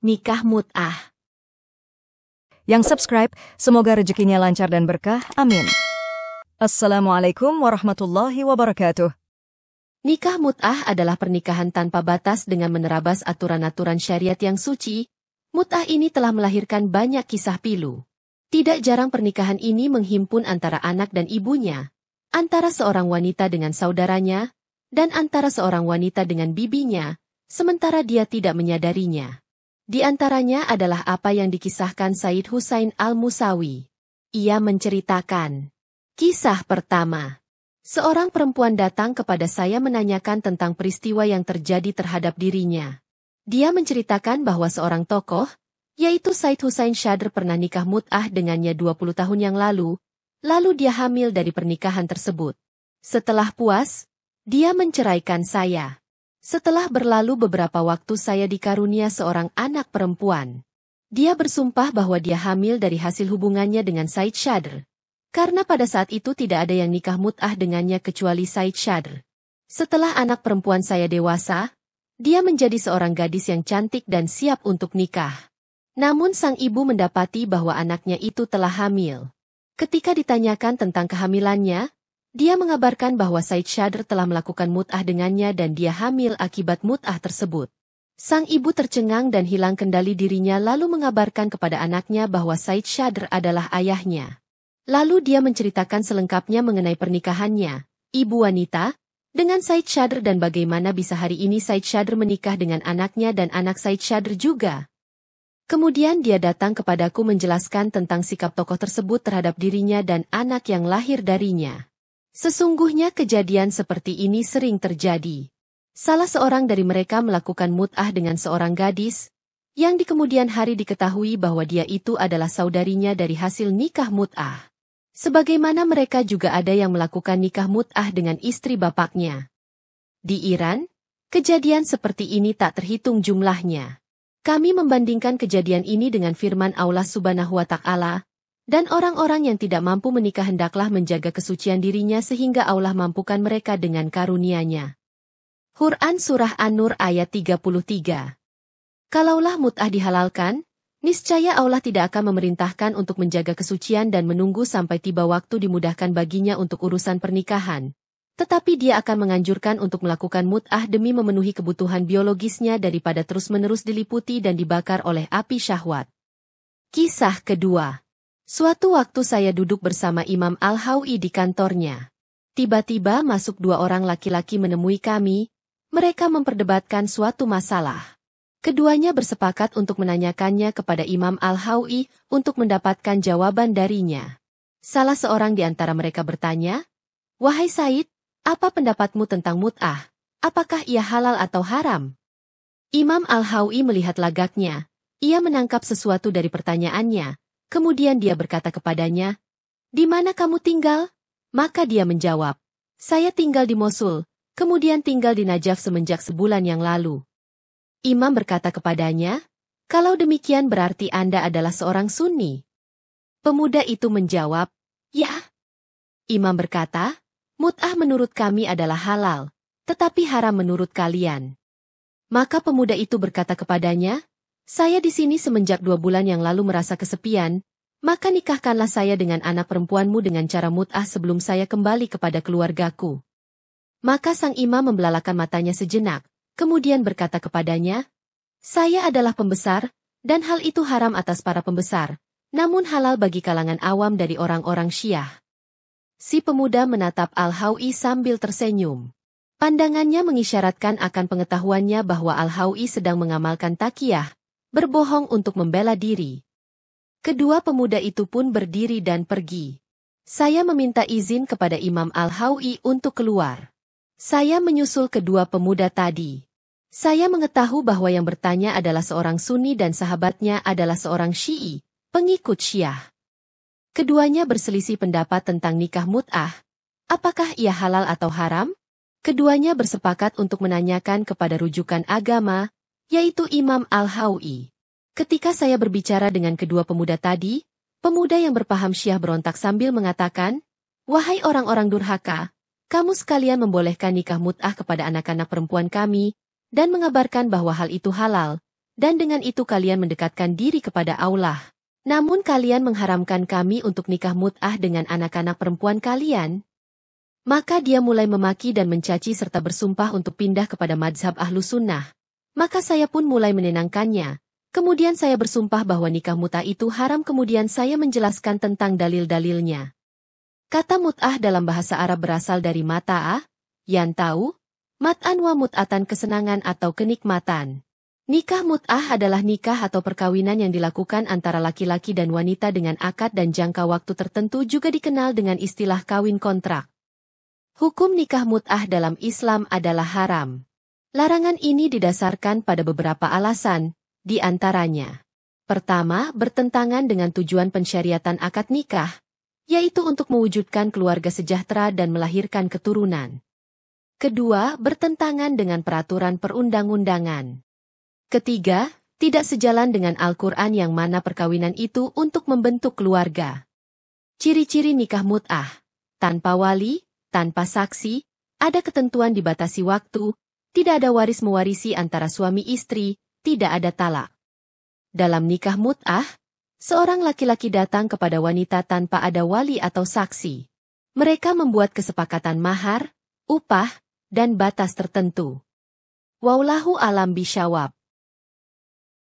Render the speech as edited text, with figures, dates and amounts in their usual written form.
Nikah mut'ah. Yang subscribe, semoga rezekinya lancar dan berkah. Amin. Assalamualaikum warahmatullahi wabarakatuh. Nikah mut'ah adalah pernikahan tanpa batas dengan menerabas aturan-aturan syariat yang suci. Mut'ah ini telah melahirkan banyak kisah pilu. Tidak jarang pernikahan ini menghimpun antara anak dan ibunya, antara seorang wanita dengan saudaranya, dan antara seorang wanita dengan bibinya, sementara dia tidak menyadarinya. Di antaranya adalah apa yang dikisahkan Said Husain Al-Musawi. Ia menceritakan, kisah pertama. Seorang perempuan datang kepada saya menanyakan tentang peristiwa yang terjadi terhadap dirinya. Dia menceritakan bahwa seorang tokoh, yaitu Said Husain Shadr pernah nikah mut'ah dengannya 20 tahun yang lalu dia hamil dari pernikahan tersebut. Setelah puas, dia menceraikan saya. Setelah berlalu beberapa waktu saya dikarunia seorang anak perempuan. Dia bersumpah bahwa dia hamil dari hasil hubungannya dengan Said Shadr. Karena pada saat itu tidak ada yang nikah mut'ah dengannya kecuali Said Shadr. Setelah anak perempuan saya dewasa, dia menjadi seorang gadis yang cantik dan siap untuk nikah. Namun sang ibu mendapati bahwa anaknya itu telah hamil. Ketika ditanyakan tentang kehamilannya, dia mengabarkan bahwa Said Shadr telah melakukan mut'ah dengannya dan dia hamil akibat mut'ah tersebut. Sang ibu tercengang dan hilang kendali dirinya lalu mengabarkan kepada anaknya bahwa Said Shadr adalah ayahnya. Lalu dia menceritakan selengkapnya mengenai pernikahannya, ibu wanita, dengan Said Shadr dan bagaimana bisa hari ini Said Shadr menikah dengan anaknya dan anak Said Shadr juga. Kemudian dia datang kepadaku menjelaskan tentang sikap tokoh tersebut terhadap dirinya dan anak yang lahir darinya. Sesungguhnya kejadian seperti ini sering terjadi. Salah seorang dari mereka melakukan mut'ah dengan seorang gadis, yang di kemudian hari diketahui bahwa dia itu adalah saudarinya dari hasil nikah mut'ah. Sebagaimana mereka juga ada yang melakukan nikah mut'ah dengan istri bapaknya. Di Iran, kejadian seperti ini tak terhitung jumlahnya. Kami membandingkan kejadian ini dengan firman Allah Subhanahu wa Ta'ala, dan orang-orang yang tidak mampu menikah hendaklah menjaga kesucian dirinya sehingga Allah mampukan mereka dengan karunia-Nya. Quran Surah An-Nur ayat 33. Kalaulah mut'ah dihalalkan, niscaya Allah tidak akan memerintahkan untuk menjaga kesucian dan menunggu sampai tiba waktu dimudahkan baginya untuk urusan pernikahan. Tetapi dia akan menganjurkan untuk melakukan mut'ah demi memenuhi kebutuhan biologisnya daripada terus-menerus diliputi dan dibakar oleh api syahwat. Kisah kedua. Suatu waktu saya duduk bersama Imam Al-Hawi di kantornya. Tiba-tiba masuk dua orang laki-laki menemui kami, mereka memperdebatkan suatu masalah. Keduanya bersepakat untuk menanyakannya kepada Imam Al-Hawi untuk mendapatkan jawaban darinya. Salah seorang di antara mereka bertanya, "Wahai Said, apa pendapatmu tentang mut'ah? Apakah ia halal atau haram?" Imam Al-Hawi melihat lagaknya, ia menangkap sesuatu dari pertanyaannya. Kemudian dia berkata kepadanya, "Di mana kamu tinggal?" Maka dia menjawab, "Saya tinggal di Mosul, kemudian tinggal di Najaf semenjak sebulan yang lalu." Imam berkata kepadanya, "Kalau demikian berarti Anda adalah seorang Sunni." Pemuda itu menjawab, "Ya." Imam berkata, "Mut'ah menurut kami adalah halal, tetapi haram menurut kalian." Maka pemuda itu berkata kepadanya, "Saya di sini semenjak 2 bulan yang lalu merasa kesepian, maka nikahkanlah saya dengan anak perempuanmu dengan cara mut'ah sebelum saya kembali kepada keluargaku." Maka sang imam membelalakan matanya sejenak, kemudian berkata kepadanya, "Saya adalah pembesar, dan hal itu haram atas para pembesar, namun halal bagi kalangan awam dari orang-orang Syiah." Si pemuda menatap Al-Hawi sambil tersenyum. Pandangannya mengisyaratkan akan pengetahuannya bahwa Al-Hawi sedang mengamalkan taqiyah, berbohong untuk membela diri. Kedua pemuda itu pun berdiri dan pergi. Saya meminta izin kepada Imam Al-Hawi untuk keluar. Saya menyusul kedua pemuda tadi. Saya mengetahui bahwa yang bertanya adalah seorang Sunni dan sahabatnya adalah seorang Syi'i, pengikut Syiah. Keduanya berselisih pendapat tentang nikah mut'ah. Apakah ia halal atau haram? Keduanya bersepakat untuk menanyakan kepada rujukan agama, yaitu Imam Al-Hawi. Ketika saya berbicara dengan kedua pemuda tadi, pemuda yang berpaham Syiah berontak sambil mengatakan, "Wahai orang-orang durhaka, kamu sekalian membolehkan nikah mut'ah kepada anak-anak perempuan kami, dan mengabarkan bahwa hal itu halal, dan dengan itu kalian mendekatkan diri kepada Allah. Namun kalian mengharamkan kami untuk nikah mut'ah dengan anak-anak perempuan kalian. Maka dia mulai memaki dan mencaci serta bersumpah untuk pindah kepada mazhab Ahlus Sunnah. Maka saya pun mulai menenangkannya. Kemudian saya bersumpah bahwa nikah mut'ah itu haram, kemudian saya menjelaskan tentang dalil-dalilnya. Kata mut'ah dalam bahasa Arab berasal dari mata'ah, yang tahu, mat'an wa mut'atan kesenangan atau kenikmatan. Nikah mut'ah adalah nikah atau perkawinan yang dilakukan antara laki-laki dan wanita dengan akad dan jangka waktu tertentu, juga dikenal dengan istilah kawin kontrak. Hukum nikah mut'ah dalam Islam adalah haram. Larangan ini didasarkan pada beberapa alasan, di antaranya. Pertama, bertentangan dengan tujuan pensyariatan akad nikah, yaitu untuk mewujudkan keluarga sejahtera dan melahirkan keturunan. Kedua, bertentangan dengan peraturan perundang-undangan. Ketiga, tidak sejalan dengan Al-Quran yang mana perkawinan itu untuk membentuk keluarga. Ciri-ciri nikah mut'ah: tanpa wali, tanpa saksi, ada ketentuan dibatasi waktu, tidak ada waris mewarisi antara suami istri, tidak ada talak. Dalam nikah mut'ah, seorang laki-laki datang kepada wanita tanpa ada wali atau saksi. Mereka membuat kesepakatan mahar, upah, dan batas tertentu. Wallahu alam bisyawab.